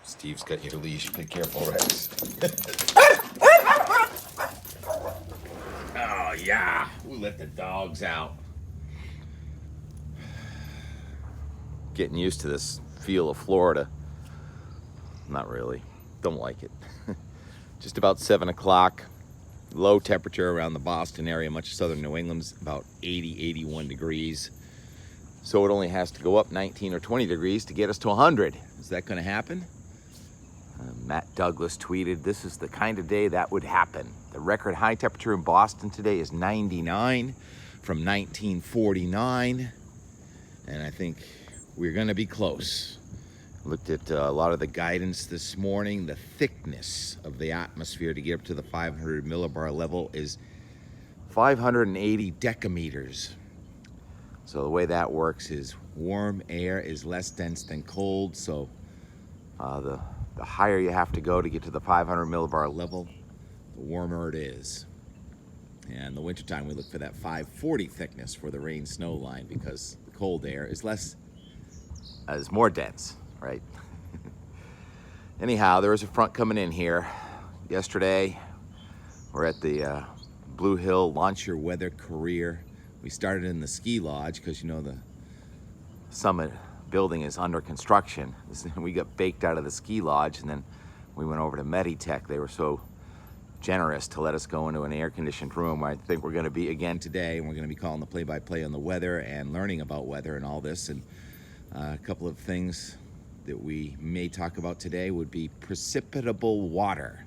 Steve's got your leash. Be careful, Rex. Oh, yeah. We'll let the dogs out. Getting used to this feel of Florida. Not really. Don't like it. Just about 7 o'clock. Low temperature around the Boston area. Much of southern New England's about 80, 81 degrees. So it only has to go up 19 or 20 degrees to get us to 100. Is that going to happen? Matt Douglas tweeted, "This is the kind of day that would happen." The record high temperature in Boston today is 99 from 1949. And I think we're going to be close. Looked at a lot of the guidance this morning. The thickness of the atmosphere to get up to the 500 millibar level is 580 decameters. So the way that works is warm air is less dense than cold, so the higher you have to go to get to the 500 millibar level, the warmer it is. And in the wintertime, we look for that 540 thickness for the rain snow line because the cold air is more dense, right? Anyhow, there was a front coming in here. Yesterday, we're at the Blue Hill Launch Your Weather Career. We started in the ski lodge because, you know, the summit building is under construction. We got baked out of the ski lodge, and then we went over to Meditech. They were so generous to let us go into an air-conditioned room where I think we're going to be again today, and we're going to be calling the play-by-play on the weather and learning about weather and all this. And a couple of things that we may talk about today would be precipitable water.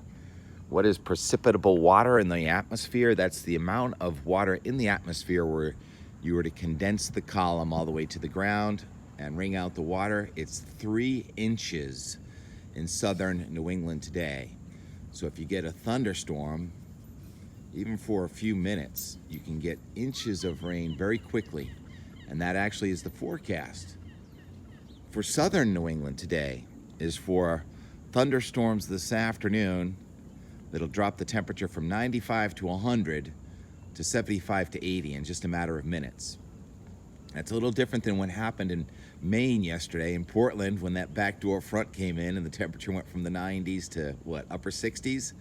What is precipitable water in the atmosphere? That's the amount of water in the atmosphere where you were to condense the column all the way to the ground and wring out the water. It's 3 inches in southern New England today. So if you get a thunderstorm, even for a few minutes, you can get inches of rain very quickly. And that actually is the forecast for southern New England today, is for thunderstorms this afternoon that'll drop the temperature from 95 to 100 to 75 to 80 in just a matter of minutes. That's a little different than what happened in Maine yesterday, in Portland, when that backdoor front came in and the temperature went from the 90s to, upper 60s?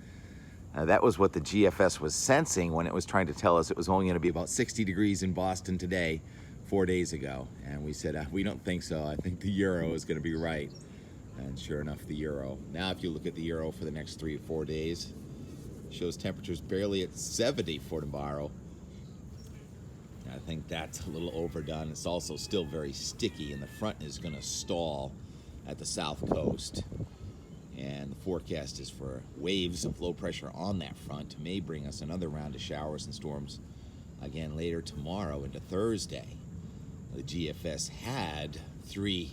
That was what the GFS was sensing when it was trying to tell us it was only going to be about 60 degrees in Boston today 4 days ago. And we said, we don't think so. I think the Euro is going to be right. And sure enough, the Euro. Now, if you look at the Euro for the next 3 or 4 days, it shows temperatures barely at 70 for tomorrow. I think that's a little overdone. It's also still very sticky, and the front is going to stall at the south coast. And the forecast is for waves of low pressure on that front may bring us another round of showers and storms again later tomorrow into Thursday. The GFS had 3+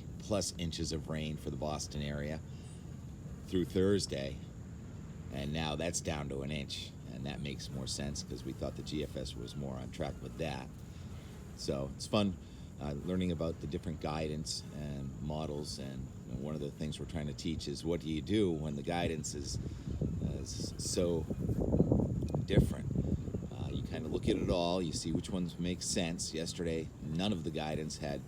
inches of rain for the Boston area through Thursday, and now that's down to 1 inch, and that makes more sense because we thought the GFS was more on track with that. So it's fun learning about the different guidance and models, and one of the things we're trying to teach is what do you do when the guidance is so different. You kind of look at it all, you see which ones make sense. Yesterday, none of the guidance had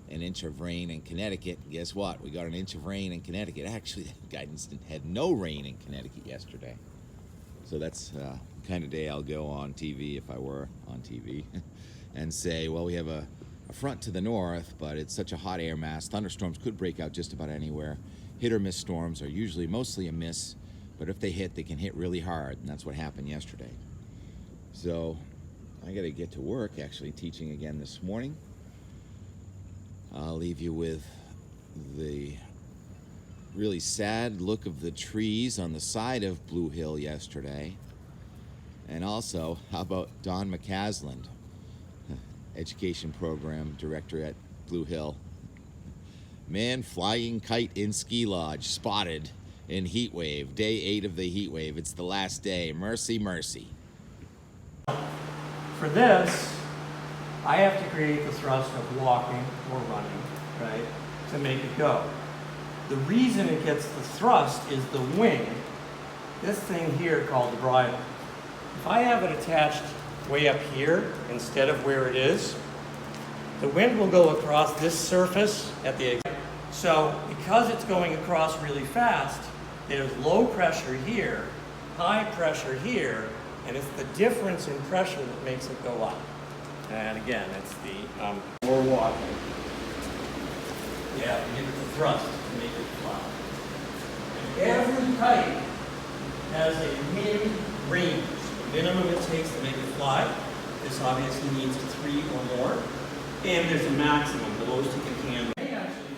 1 inch of rain in Connecticut. Guess what? We got 1 inch of rain in Connecticut. Actually, the guidance had no rain in Connecticut yesterday. So that's the kind of day I'll go on TV, if I were on TV, and say, well, we have a front to the north, but it's such a hot air mass. Thunderstorms could break out just about anywhere. Hit or miss storms are usually mostly a miss, but if they hit, they can hit really hard, and that's what happened yesterday. So I got to get to work, actually, teaching again this morning. I'll leave you with the really sad look of the trees on the side of Blue Hill yesterday. And also, how about Don McCasland, Education Program Director at Blue Hill. Man flying kite in ski lodge spotted in heat wave. Day 8 of the heat wave. It's the last day. Mercy, mercy. For this, I have to create the thrust of walking or running, right, to make it go. The reason it gets the thrust is the wing, this thing here called the bridle. If I have it attached way up here instead of where it is, the wind will go across this surface at the So because it's going across really fast, there's low pressure here, high pressure here, and it's the difference in pressure that makes it go up. And again, it's the more walking. You have to give it the thrust to make it fly. And every kite has a min-range, the minimum it takes to make it fly. This obviously needs 3 or more. And there's a maximum, the lowest you can handle.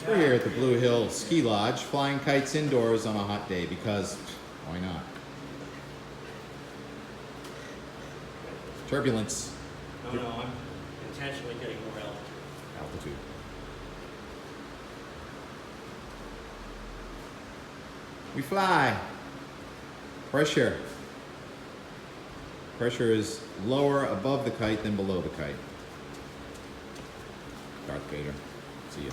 We're here at the Blue Hill Ski Lodge, flying kites indoors on a hot day because why not? Turbulence. No, I'm intentionally getting more Altitude. We fly. Pressure. Pressure is lower above the kite than below the kite. Darth Vader. See ya.